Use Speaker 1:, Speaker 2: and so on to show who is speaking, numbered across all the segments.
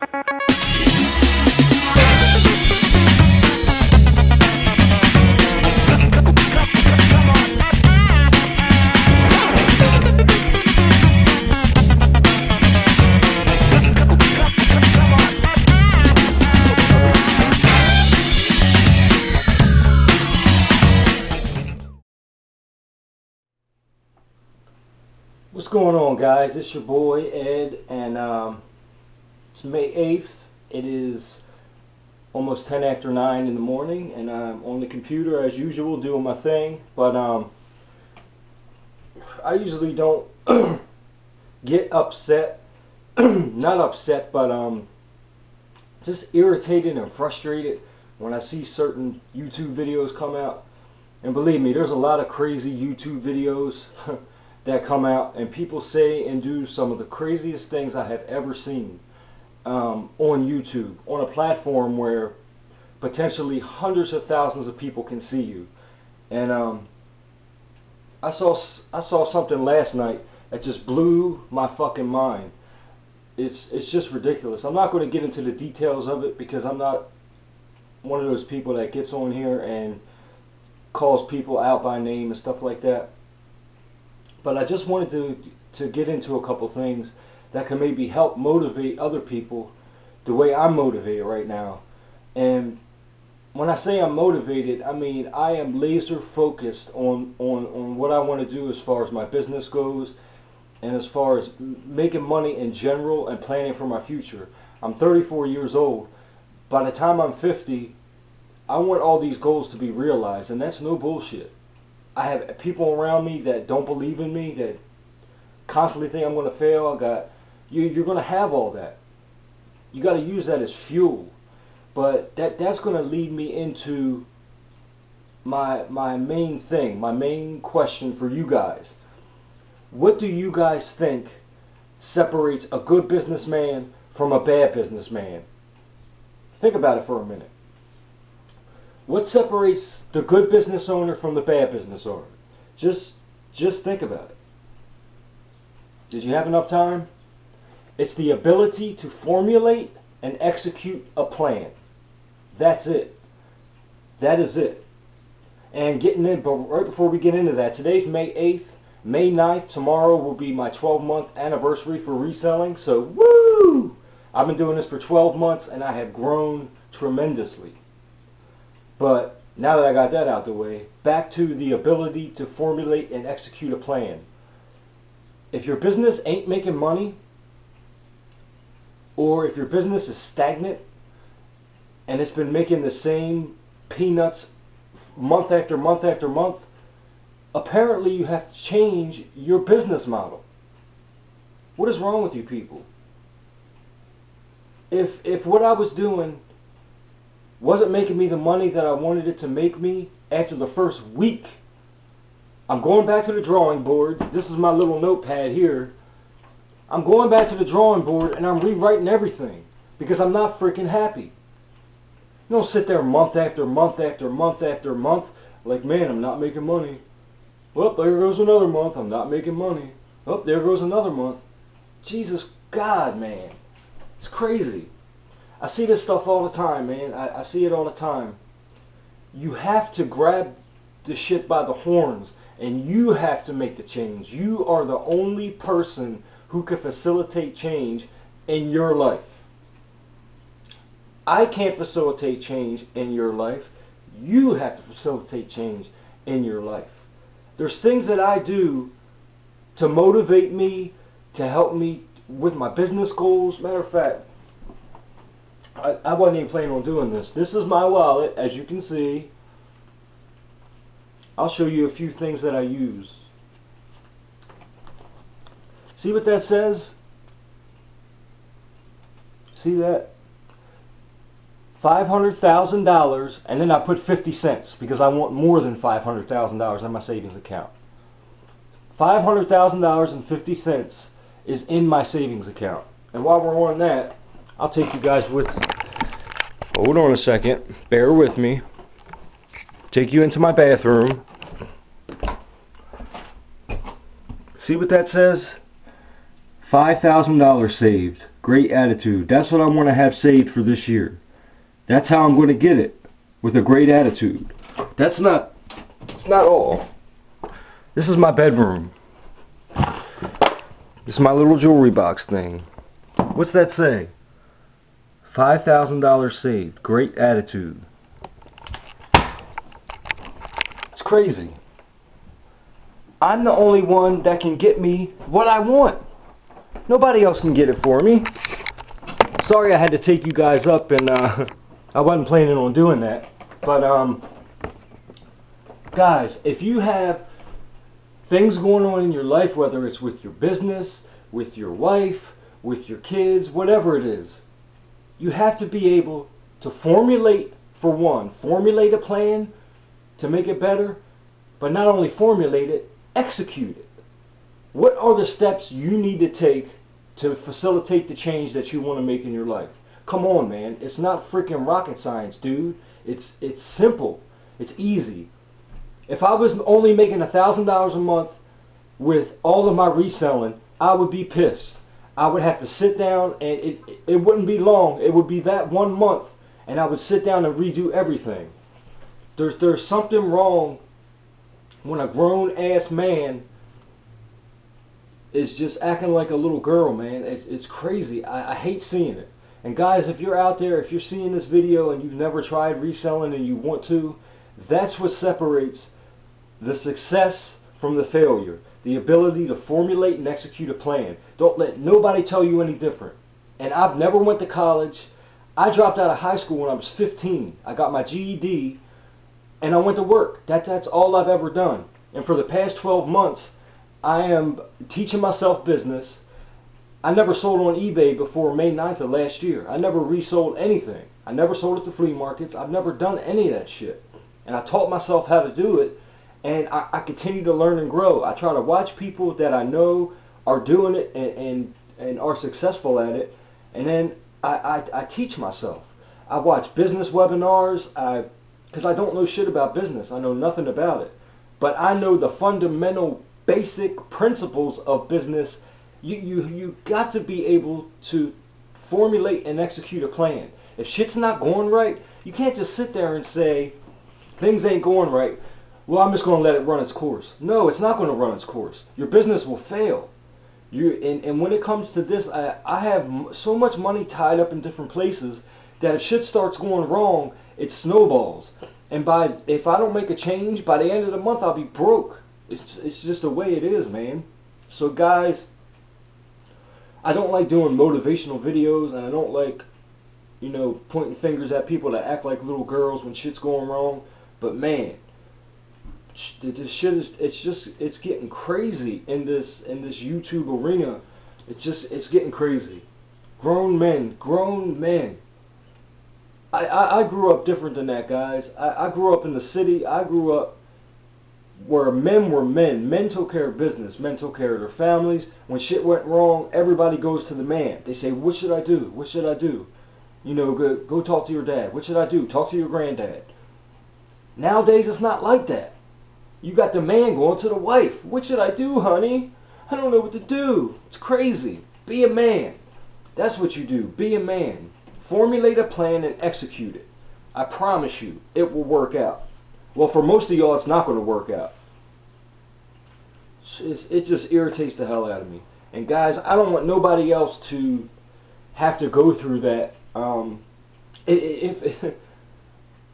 Speaker 1: What's going on, guys? It's your boy Ed, and it's May 8th. It is almost 10 after 9 in the morning, and I'm on the computer as usual doing my thing. But I usually don't get upset, not upset, but just irritated and frustrated when I see certain YouTube videos come out. And believe me, there's a lot of crazy YouTube videos that come out, and people say and do some of the craziest things I have ever seen on YouTube, on a platform where potentially hundreds of thousands of people can see you. And I saw something last night that just blew my fucking mind. It's just ridiculous. I'm not going to get into the details of it because I'm not one of those people that gets on here and calls people out by name and stuff like that. But I just wanted to get into a couple things that can maybe help motivate other people the way I'm motivated right now. And when I say I'm motivated, I mean I am laser focused on what I want to do as far as my business goes, and as far as making money in general and planning for my future. I'm 34 years old. By the time I'm 50, I want all these goals to be realized, and that's no bullshit. I have people around me that don't believe in me, that constantly think I'm going to fail. You're going to have all that. You got to use that as fuel. But that's going to lead me into my main thing, my main question for you guys. What do you guys think separates a good businessman from a bad businessman? Think about it for a minute. What separates the good business owner from the bad business owner? Just think about it. Did you have enough time? It's the ability to formulate and execute a plan. That's it. That is it. And getting in, but right before we get into that, today's May 8th. May 9th, tomorrow will be my 12-month anniversary for reselling. So, woo! I've been doing this for 12 months and I have grown tremendously. But now that I got that out the way, back to the ability to formulate and execute a plan. If your business ain't making money, or if your business is stagnant and it's been making the same peanuts month after month after month, apparently you have to change your business model. What is wrong with you people? If what I was doing wasn't making me the money that I wanted it to make me after the first week, I'm going back to the drawing board. This is my little notepad here. I'm going back to the drawing board and I'm rewriting everything because I'm not freaking happy. You don't sit there month after month after month after month like, man, I'm not making money. Well, there goes another month. I'm not making money. Oh, there goes another month. Jesus God, man. It's crazy. I see this stuff all the time, man. I see it all the time. You have to grab the shit by the horns, and you have to make the change. You are the only person who can facilitate change in your life. I can't facilitate change in your life. You have to facilitate change in your life. There's things that I do to motivate me, to help me with my business goals. Matter of fact, I wasn't even planning on doing this. This is my wallet, as you can see. I'll show you a few things that I use. See what that says? See that? $500,000, and then I put 50 cents because I want more than $500,000 in my savings account. $500,000 and 50 cents is in my savings account. And while we're on that, I'll take you guys with, hold on a second, bear with me, take you into my bathroom. See what that says? $5,000 saved. great attitude. That's what I want to have saved for this year. That's how I'm going to get it, with a great attitude. It's not all. This is my bedroom. This is my little jewelry box thing. What's that say? $5,000 saved. Great attitude. It's crazy. I'm the only one that can get me what I want. Nobody else can get it for me. Sorry I had to take you guys up, and I wasn't planning on doing that. But guys, if you have things going on in your life, whether it's with your business, with your wife, with your kids, whatever it is, you have to be able to formulate a plan to make it better, but not only formulate it, execute it. What are the steps you need to take to facilitate the change that you want to make in your life? Come on, man. It's not freaking rocket science, dude. It's simple. It's easy. If I was only making $1,000 a month with all of my reselling, I would be pissed. I would have to sit down, and it wouldn't be long. It would be that 1 month, and I would sit down and redo everything. There's something wrong when a grown-ass man is just acting like a little girl, man. It's crazy. I hate seeing it. And guys, if you're out there, if you're seeing this video and you've never tried reselling and you want to, that's what separates the success from the failure. The ability to formulate and execute a plan. Don't let nobody tell you any different. And I've never went to college. I dropped out of high school when I was 15. I got my GED and I went to work. That's all I've ever done. And for the past 12 months, I am teaching myself business. I never sold on eBay before May 9th of last year. I never resold anything. I never sold at the flea markets. I've never done any of that shit. And I taught myself how to do it, and I continue to learn and grow. I try to watch people that I know are doing it and are successful at it, and then I teach myself. I watch business webinars because I don't know shit about business. I know nothing about it. But I know the fundamental basic principles of business. You got to be able to formulate and execute a plan. If shit's not going right, you can't just sit there and say, things ain't going right, well, I'm just going to let it run its course. No, it's not going to run its course. Your business will fail. And when it comes to this, I have so much money tied up in different places that if shit starts going wrong, it snowballs. And if I don't make a change, by the end of the month, I'll be broke. It's just the way it is, man. So guys, I don't like doing motivational videos, and I don't like, pointing fingers at people that act like little girls when shit's going wrong. But man, this shit it's getting crazy in this YouTube arena. It's getting crazy. Grown men. I grew up different than that, guys. I grew up in the city. I grew up where men were men. Men took care of business. Men took care of their families. When shit went wrong, everybody goes to the man. They say, what should I do? What should I do? Go talk to your dad. What should I do? Talk to your granddad. Nowadays, it's not like that. You got the man going to the wife. What should I do, honey? I don't know what to do. It's crazy. Be a man. That's what you do. Be a man. Formulate a plan and execute it. I promise you, it will work out. Well, for most of y'all, it's not going to work out. It just irritates the hell out of me. And guys, I don't want nobody else to have to go through that.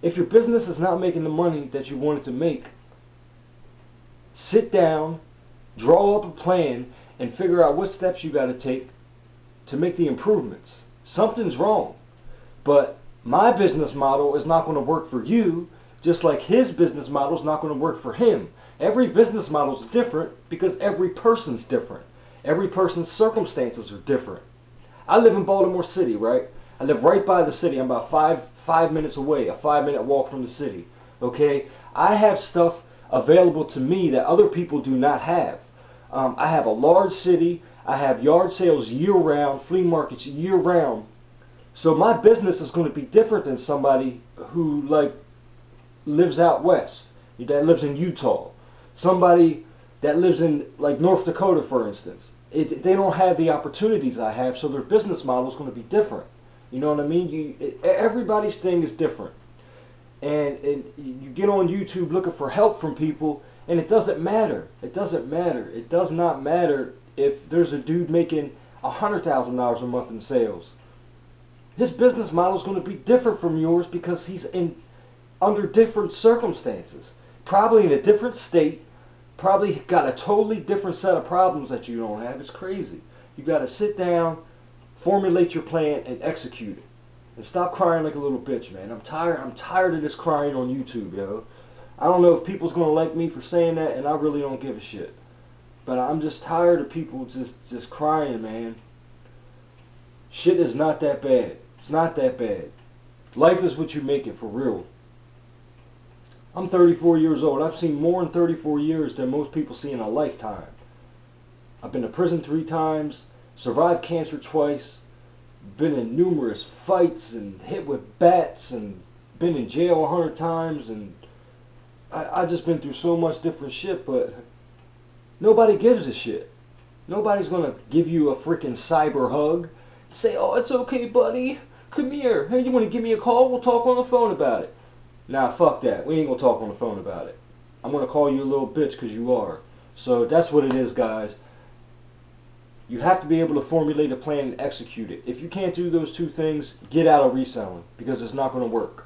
Speaker 1: If your business is not making the money that you want it to make, sit down, draw up a plan, and figure out what steps you got to take to make the improvements. Something's wrong. But my business model is not going to work for you, just like his business model is not going to work for him. Every business model is different because every person's different. Every person's circumstances are different. I live in Baltimore City, right? I live right by the city. I'm about five minutes away, a 5-minute walk from the city. Okay? I have stuff available to me that other people do not have. I have a large city. I have yard sales year-round, flea markets year-round. So my business is going to be different than somebody who lives out west, that lives in Utah. Somebody that lives in North Dakota, for instance. they don't have the opportunities I have, so their business model is going to be different. You know what I mean? Everybody's thing is different. And you get on YouTube looking for help from people, and it doesn't matter. It doesn't matter. It does not matter if there's a dude making $100,000 a month in sales. His business model is going to be different from yours because he's under different circumstances. Probably in a different state. Probably got a totally different set of problems that you don't have. It's crazy. You got to sit down, formulate your plan, and execute it. And stop crying like a little bitch, man. I'm tired of this crying on YouTube, yo. I don't know if people's gonna like me for saying that, and I really don't give a shit. But I'm just tired of people just crying, man. Shit is not that bad. It's not that bad. Life is what you make it, for real. I'm 34 years old. I've seen more in 34 years than most people see in a lifetime. I've been to prison 3 times, survived cancer twice, been in numerous fights and hit with bats and been in jail 100 times, and I just been through so much different shit, but nobody gives a shit. Nobody's gonna give you a freaking cyber hug, say, oh, it's okay, buddy, come here, hey, you wanna give me a call? We'll talk on the phone about it. Nah, fuck that. We ain't gonna talk on the phone about it. I'm gonna call you a little bitch because you are. So that's what it is, guys. You have to be able to formulate a plan and execute it. If you can't do those 2 things, get out of reselling, because it's not going to work.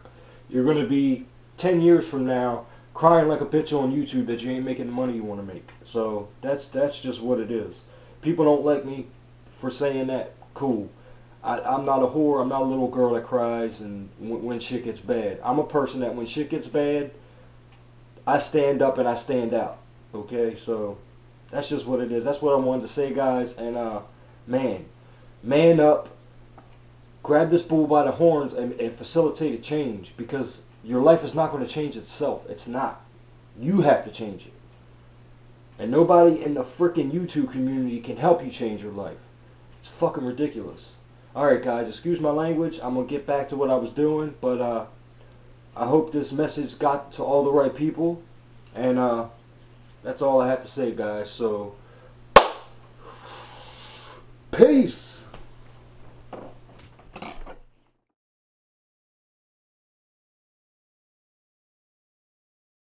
Speaker 1: You're going to be 10 years from now crying like a bitch on YouTube that you ain't making the money you want to make. So that's just what it is. People don't like me for saying that. Cool. I'm not a whore. I'm not a little girl that cries and when shit gets bad. I'm a person that when shit gets bad, I stand up and I stand out. Okay, so that's just what it is. That's what I wanted to say, guys. And man up, grab this bull by the horns and facilitate a change, because your life is not going to change itself. It's not. You have to change it. And nobody in the frickin' YouTube community can help you change your life. It's fucking ridiculous. Alright, guys, excuse my language. I'm going to get back to what I was doing, but I hope this message got to all the right people. And that's all I have to say, guys. So, peace.